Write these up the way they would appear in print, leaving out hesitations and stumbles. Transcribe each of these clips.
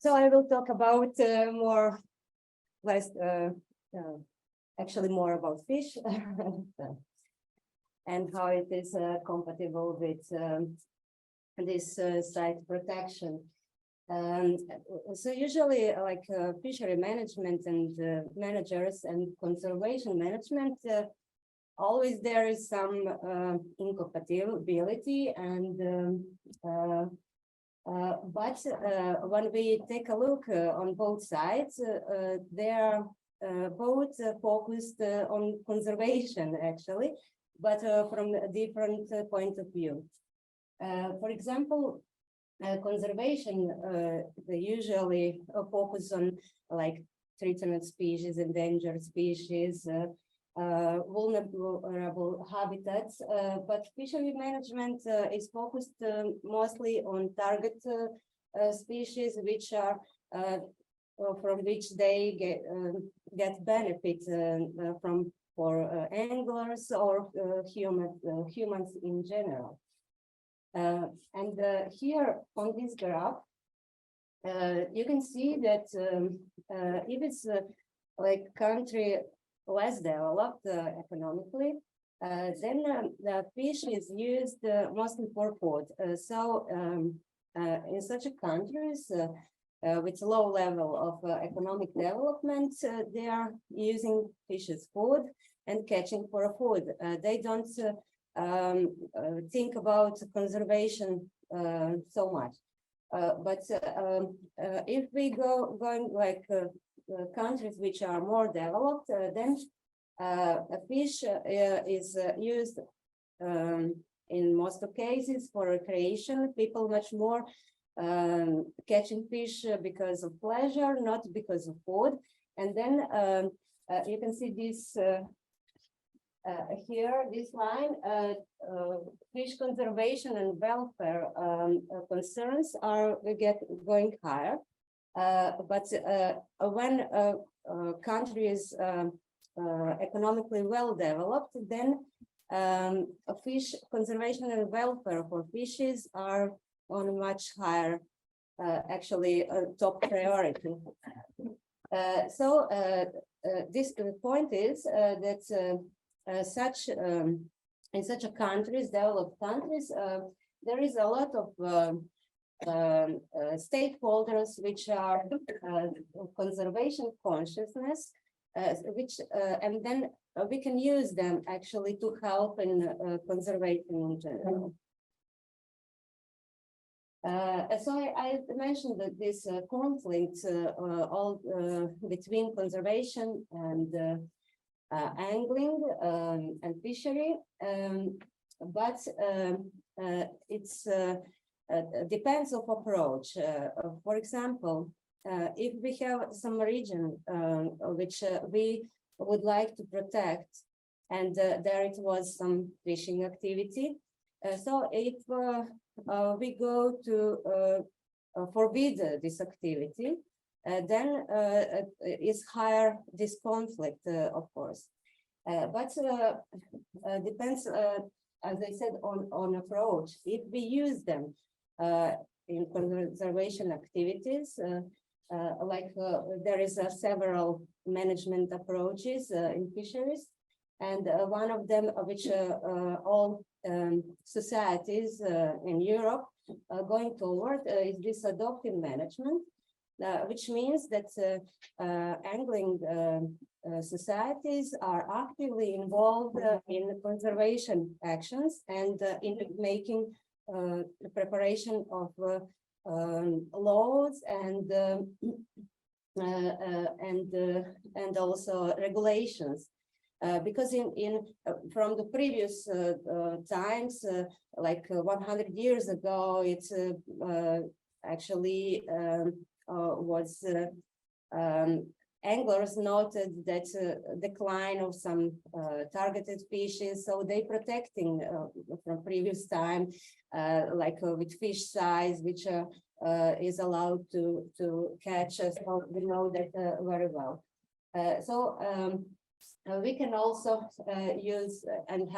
So I will talk about actually more about fish and how it is compatible with this site protection. So usually like fishery management and managers and conservation management, always there is some incompatibility, and but when we take a look on both sides, they are both focused on conservation actually, but from a different point of view. For example, conservation, they usually focus on like threatened species, endangered species, vulnerable habitats, but fishery management is focused mostly on target species, which are from which they get benefit from for anglers or humans in general. And here on this graph, you can see that if it's like country less developed economically, then the fish is used mostly for food. So in such countries with low level of economic development, they are using fish as food and catching for food. They don't think about conservation so much. But if we going like countries which are more developed, then a fish is used in most of cases for recreation. People much more catching fish because of pleasure, not because of food. And then you can see this here, this line, fish conservation and welfare concerns are going higher. But when a country is economically well developed, then fish conservation and welfare for fishes are on a much higher, actually top priority. So this point is that in such a countries, developed countries, there is a lot of stakeholders which are conservation consciousness, which and then we can use them actually to help in conservation in general. So I mentioned that this conflict all between conservation and angling and fishery, but it's depends of approach. For example, if we have some region which we would like to protect, and there it was some fishing activity, so if we go to forbid this activity, then is higher this conflict, of course. But depends, as I said, on approach. If we use them in conservation activities, like there is several management approaches in fisheries, and one of them, which all societies in Europe are going toward, is this adaptive management, which means that angling societies are actively involved in conservation actions and in making the preparation of laws and also regulations. Because from the previous times, like 100 years ago, it actually was anglers noted that decline of some targeted species, so they protecting from previous time, like with fish size, which is allowed to catch, so we know that very well. We can also use and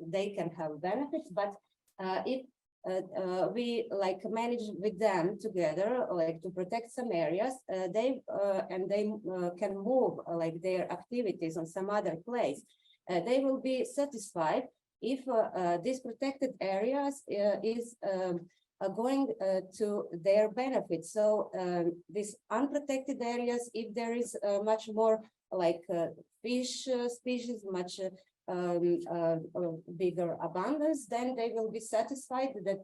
they can have benefits, but if we like manage with them together, like to protect some areas. They can move like their activities on some other place. They will be satisfied if these protected areas is going to their benefit. So these unprotected areas, if there is much more like fish species, much bigger abundance, then they will be satisfied that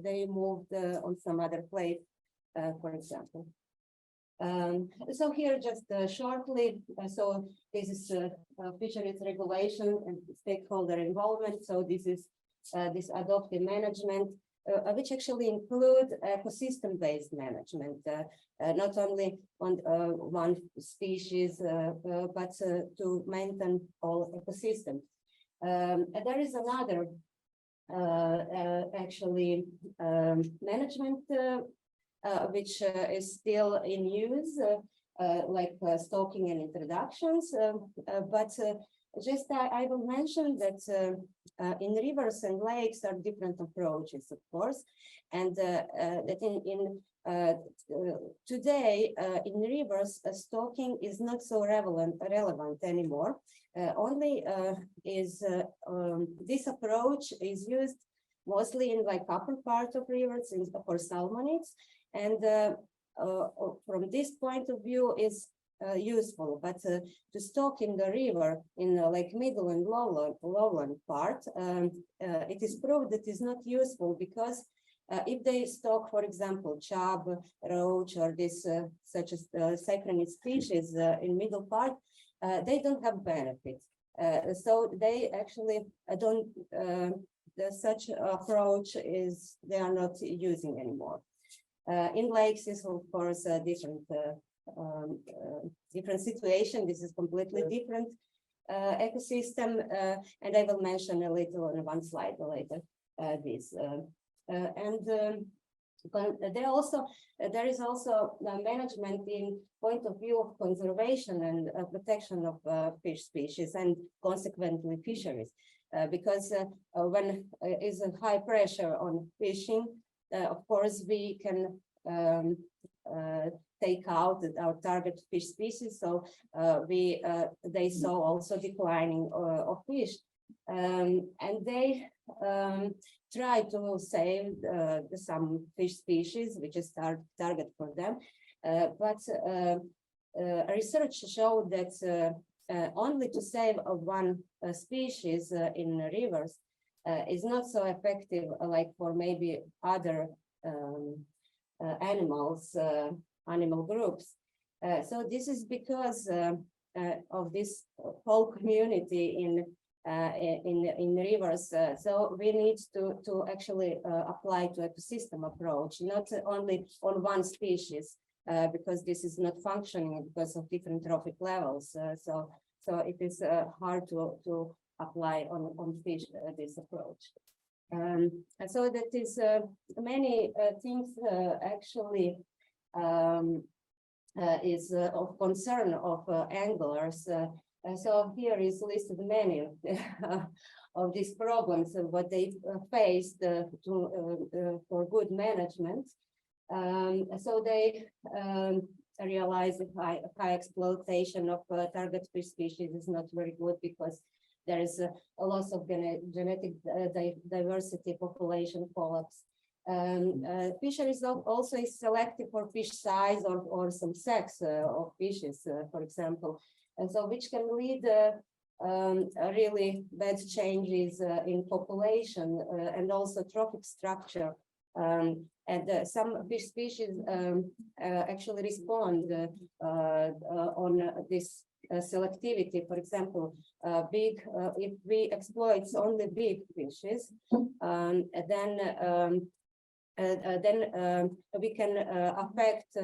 they moved on some other place, for example. So here just shortly, so this is fisheries regulation and stakeholder involvement. So this is this adaptive management, which actually include ecosystem-based management, not only on one species, but to maintain all ecosystems. And there is another actually management which is still in use, like stocking and introductions, but just I will mention that in rivers and lakes are different approaches, of course, and that in today in rivers stocking is not so relevant anymore. Only is this approach is used mostly in like upper part of rivers for salmonids, and from this point of view is useful, but to stock in the river in like middle and lowland part, it is proved that is not useful, because if they stock, for example, chub, roach, or this such as cyprinid species in middle part, they don't have benefits. So they actually don't, such approach is they are not using anymore. In lakes is of course a different situation. This is completely different ecosystem, and I will mention a little on one slide later this. There is also management in point of view of conservation and protection of fish species and consequently fisheries, because when is a high pressure on fishing, of course we can take out our target fish species, so they saw also declining of fish, and they try to save some fish species which is target for them, but research showed that only to save one species in rivers is not so effective like for maybe other animal groups. So this is because of this whole community in rivers. So we need to actually apply to ecosystem approach, not only on one species, because this is not functioning because of different trophic levels. So it is hard to apply on fish this approach. And so that is many things actually is of concern of anglers. So here is listed many of these problems and what they faced for good management. So they realize that high exploitation of target fish species is not very good, because there is a loss of genetic diversity, population collapse. Fisheries also is selective for fish size or some sex of fishes, for example, and so which can lead really bad changes in population and also trophic structure. And some fish species actually respond on this selectivity. For example, if we exploit only big fishes, then we can affect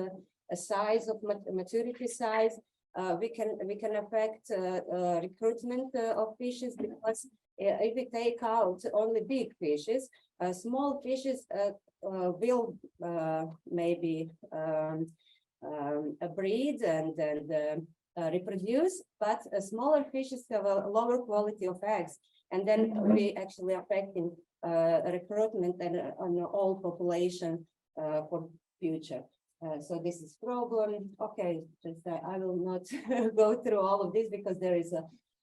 a size of maturity size. We can affect recruitment of fishes, because if we take out only big fishes, small fishes will maybe breed and reproduce, but smaller fishes have a lower quality of eggs, and then we actually affecting recruitment and on all population for future. So this is problem. Okay, just I will not go through all of this because there is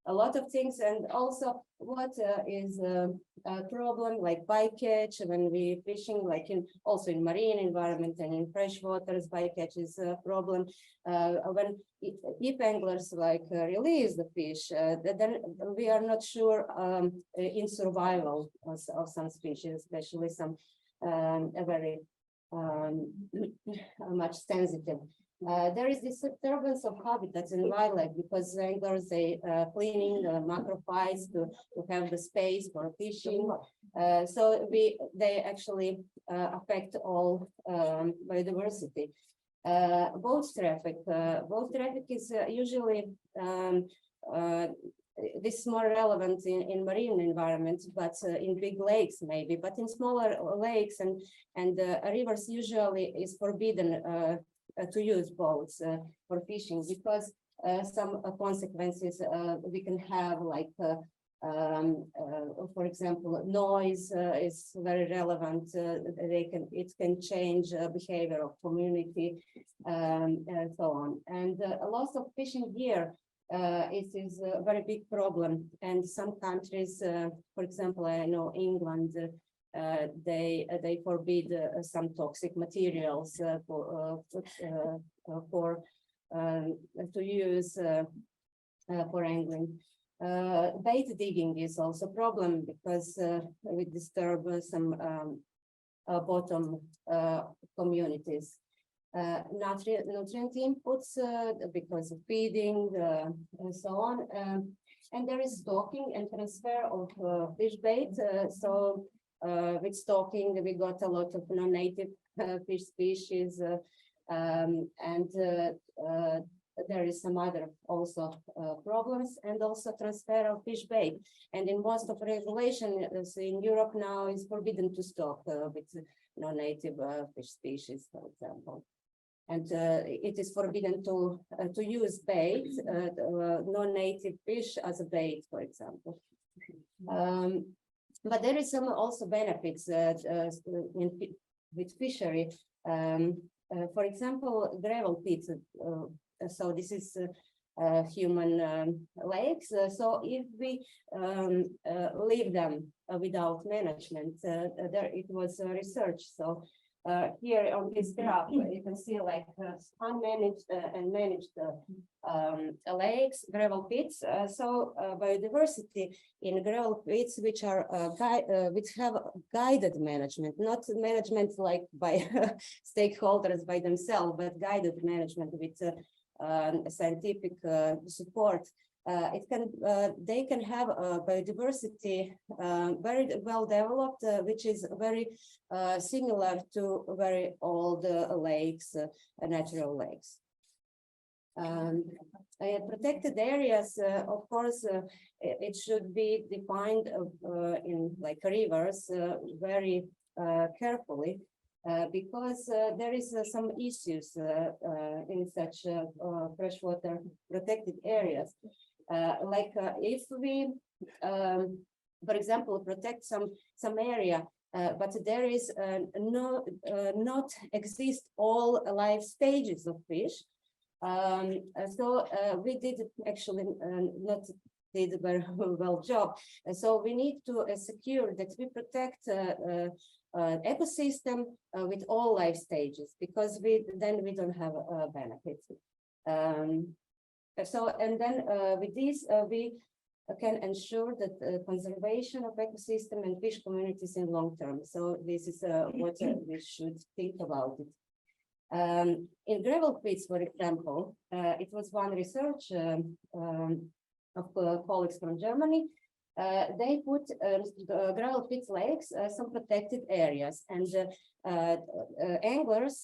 a lot of things, and also what is a problem like bycatch when we fishing, like also in marine environment and in fresh waters. Bycatch is a problem when if anglers like release the fish, then we are not sure in survival of some species, especially some very much sensitive. There is this disturbance of habitats in wildlife because anglers they cleaning macrophytes to have the space for fishing. So they actually affect all biodiversity. Boat traffic is usually this is more relevant in marine environments, but in big lakes maybe. But in smaller lakes and rivers, usually is forbidden to use boats for fishing because some consequences we can have, like for example, noise is very relevant. It can change behavior of community and so on. And a loss of fishing gear. It is a very big problem, and some countries, for example, I know England, they forbid some toxic materials to use for angling. Bait digging is also a problem because we disturb some bottom communities. Nutrient inputs because of feeding and so on. And there is stocking and transfer of fish bait. So with stocking, we got a lot of non-native fish species, and there is some other also problems, and also transfer of fish bait. And in most of regulations in Europe now is forbidden to stock with non-native fish species, for example. And it is forbidden to use bait, non-native fish as a bait, for example. But there is some also benefits with fishery. For example, gravel pits. So this is human lakes. So if we leave them without management, there it was research. So here on this graph, you can see like unmanaged and managed lakes, gravel pits. So biodiversity in gravel pits, which are which have guided management, not management like by stakeholders by themselves, but guided management with scientific support. They can have a biodiversity very well developed, which is very similar to very old lakes, natural lakes. Protected areas, of course, it should be defined in like rivers very carefully. Because there is some issues in such freshwater protected areas. Like if we, for example, protect some area, but there is not exist all life stages of fish. So we did actually not did a very well job. So we need to secure that we protect ecosystem with all life stages, because then we don't have benefits. So and then with this we can ensure that conservation of ecosystem and fish communities in long term. So this is what we should think about it. In gravel pits, for example, it was one research of colleagues from Germany. They put gravel pits lakes, some protected areas, and anglers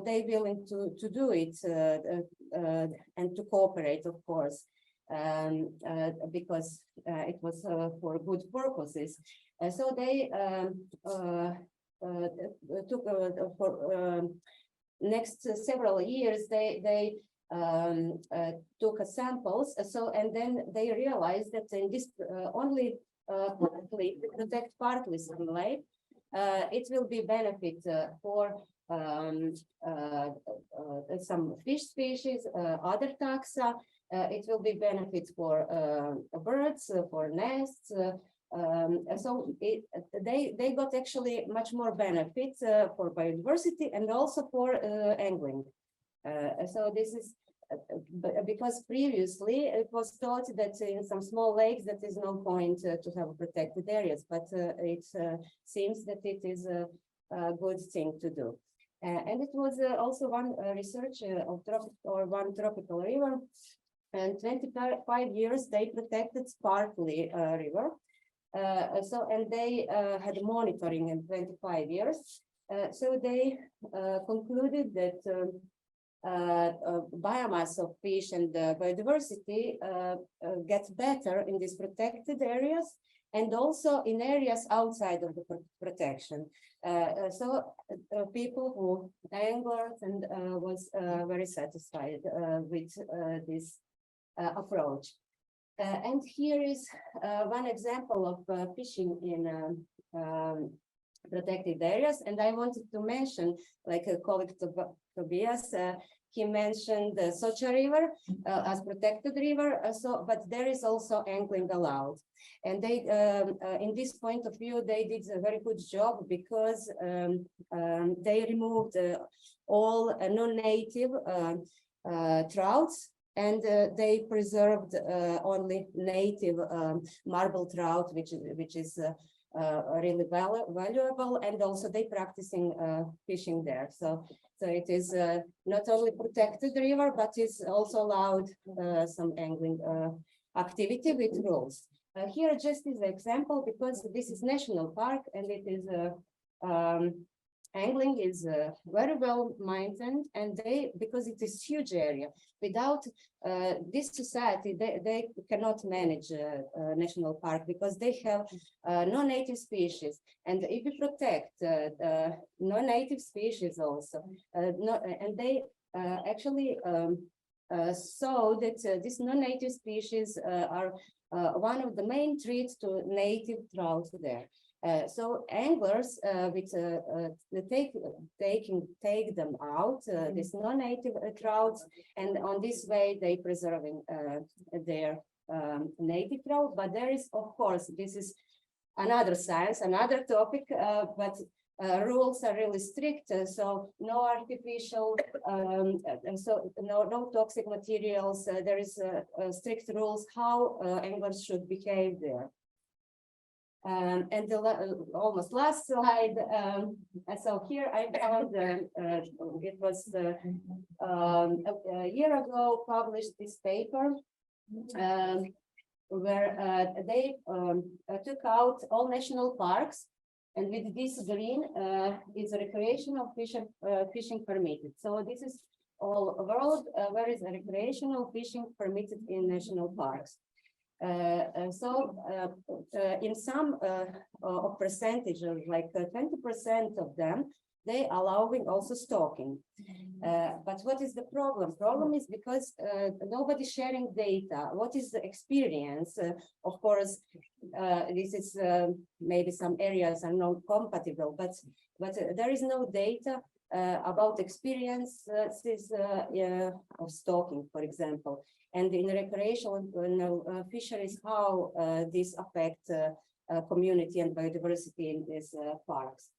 they willing to do it and to cooperate, of course, because it was for good purposes. So they took for next several years. They took samples. So, and then they realized that in this only partly protect partly some lake, it will be benefit for some fish species, other taxa. It will be benefit for birds, for nests. So they got actually much more benefit for biodiversity and also for angling. So this is because previously it was thought that in some small lakes that is no point to have protected areas, but it seems that it is a good thing to do. And it was also one research of one tropical river, and 25 years they protected Sparkly River. So, and they had monitoring in 25 years. So they concluded that biomass of fish and biodiversity gets better in these protected areas and also in areas outside of the protection. So people who anglers and was very satisfied with this approach. And here is one example of fishing in protected areas. And I wanted to mention, like a colleague Tobias, he mentioned the Socha River as protected river. But there is also angling allowed. And they, in this point of view, they did a very good job because they removed all non-native trouts. And they preserved only native marble trout, which is really valuable, and also they practicing fishing there. So it is not only protected river, but it's also allowed some angling activity with rules. Here just is an example because this is national park and it is angling is very well maintained, and because it is huge area. Without this society, they cannot manage a national park because they have non-native species. And if we protect non-native species also, and they actually saw that these non-native species are one of the main threats to native trout there. So anglers take them out, these non-native trouts, and on this way they preserving their native trout. But there is, of course, this is another science, another topic, but rules are really strict. So no artificial, so no toxic materials. There is strict rules how anglers should behave there. And the almost last slide. So here I found it was a year ago published this paper where they took out all national parks, and with this green is recreational fishing permitted. So this is all world where is recreational fishing permitted in national parks. In some percentages, like 20% of them, they allowing also stalking. But what is the problem? Problem is because nobody sharing data. What is the experience? Of course, this is maybe some areas are not compatible, but there is no data about experiences of stalking, for example. And in recreational fisheries, how this affect community and biodiversity in these parks.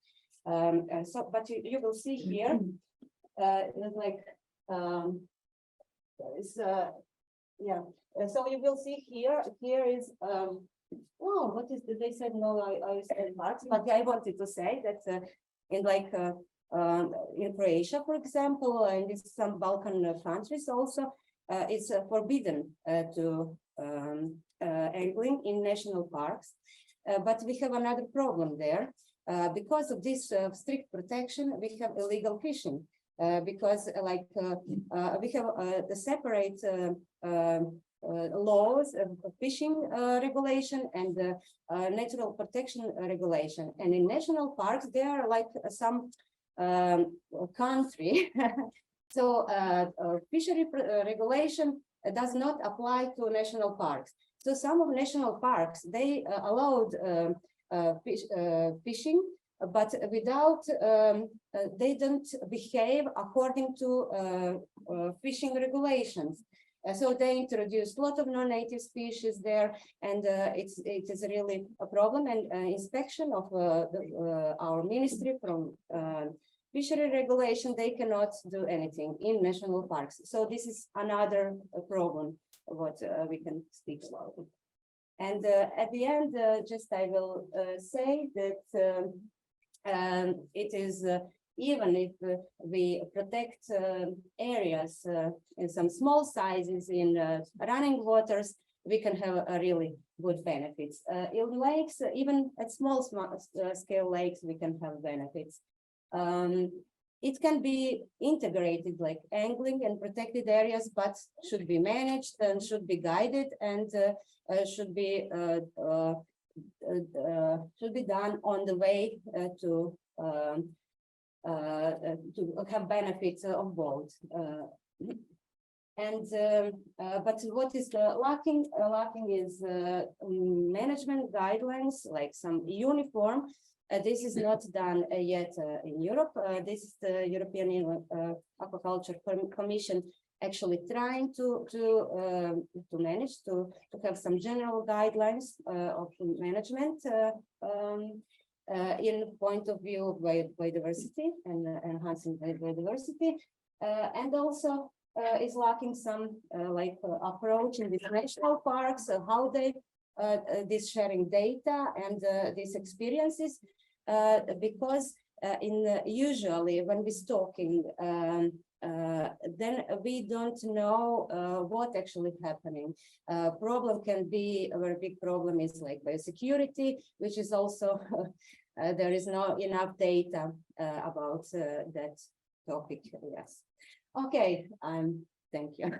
But you will see here, like, yeah. So you will see here is, oh, what is, they said, no, I said parks, but I wanted to say that in like, in Croatia, for example, and in some Balkan countries also, it's forbidden to angling in national parks. But we have another problem there. Because of this strict protection, we have illegal fishing. Because like we have the separate laws of fishing regulation and natural protection regulation. And in national parks, there are like some country So fishery regulation does not apply to national parks. So some of national parks, they allowed fishing, but without, they don't behave according to fishing regulations. So they introduced a lot of non-native species there, and it is really a problem. And inspection of our ministry from fishery regulation, they cannot do anything in national parks. So this is another problem what we can speak about. And at the end, just I will say that it is even if we protect areas in some small sizes in running waters, we can have a really good benefits. In lakes, even at small scale lakes, we can have benefits. It can be integrated like angling and protected areas, but should be managed and should be guided and should be done on the way to have benefits of both. But what is lacking? Lacking is management guidelines, like some uniform. This is not done yet in Europe. This is the European Aquaculture Commission actually trying to manage to have some general guidelines of management in point of view of biodiversity and enhancing biodiversity, and also is lacking some approach in these national parks, how they this sharing data and these experiences, because usually when we're stalking, then we don't know what actually happening. Problem can be a very big problem is like biosecurity, which is also there is not enough data about that topic. Yes. Okay. Thank you.